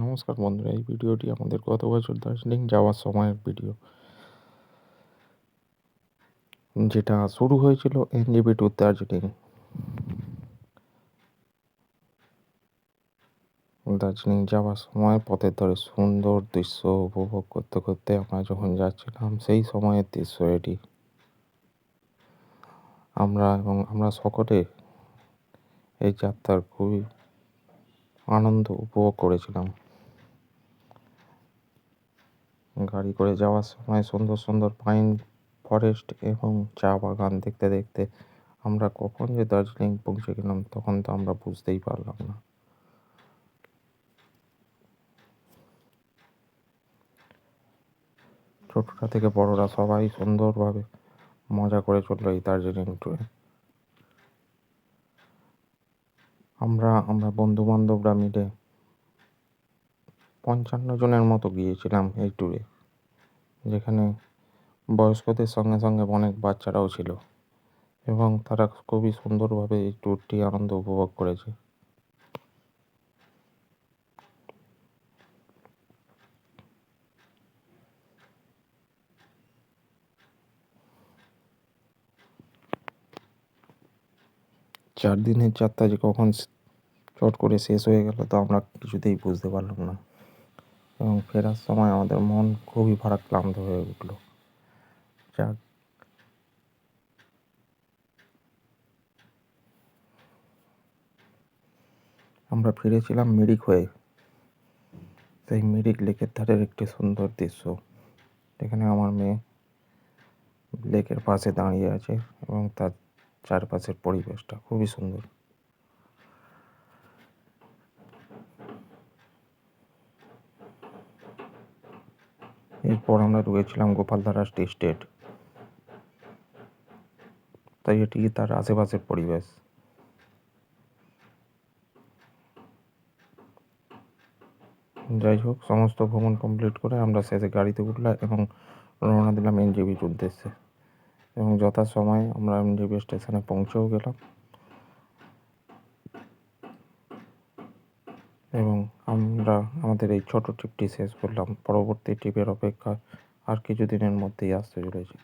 নমস্কার বন্ধুরা, এই ভিডিওটি আমাদের গত বছর দার্জিলিং যাওয়ার সময়ের ভিডিও, যেটা শুরু হয়েছিল এনজেপি টু দার্জিলিং। দার্জিলিং যাওয়ার সময় পথের ধারে সুন্দর দৃশ্য উপভোগ করতে করতে আমরা যখন যাচ্ছিলাম, সেই সময়ের দৃশ্য এটি। আমরা সকলে এই যাত্রার খুবই আনন্দ উপভোগ করেছিলাম। গাড়ি করে যাওয়ার সময় সুন্দর সুন্দর পাইন ফরেস্ট এবং চা বাগান দেখতে দেখতে আমরা কখন যে দার্জিলিং পৌঁছে গেলাম তখন তো আমরা বুঝতেই পারলাম না। ছোটরা থেকে বড়রা সবাই সুন্দরভাবে মজা করে চললো এই দার্জিলিং ট্যুরে। আমরা বন্ধু বান্ধবরা মিলে 55 জনের মতো গিয়েছিলাম এই ট্যুরে, যেখানে বয়স্কদের সঙ্গে সঙ্গে অনেক বাচ্চারাও ছিল এবং তারা খুবই সুন্দরভাবে এই ট্যুরটি আনন্দ উপভোগ করেছে। চার দিনের যাত্রা যে কখন চট করে শেষ হয়ে গেল তা আমরা কিছুতেই বুঝতে পারলাম না এবং ফেরার সময় আমাদের মন খুবই ভারাক্রান্ত হয়ে উঠল। যাক, আমরা ফিরেছিলাম মিরিক হয়ে। সেই মিরিক লেকের ধারের একটি সুন্দর দৃশ্য, এখানে আমার মেয়ে লেকের পাশে দাঁড়িয়ে আছে এবং তার চারপাশের পরিবেশটা খুবই সুন্দর। এরপর আমরা ঢুকেছিলাম গোপালধারা টি স্টেট, তাই এটি তার আশেপাশের পরিবেশ। যাই হোক, সমস্ত ভ্রমণ কমপ্লিট করে আমরা শেষে গাড়িতে উঠলাম এবং রওনা দিলাম এনজেপির উদ্দেশ্যে এবং যথাসময়ে আমরা এনজেপি স্টেশনে পৌঁছেও গেলাম এবং আমরা আমাদের এই ছোট ট্রিপটি শেষ করলাম। পরবর্তী ট্রিপের অপেক্ষা আর কিছুদিনের মধ্যেই আসতে চলেছি।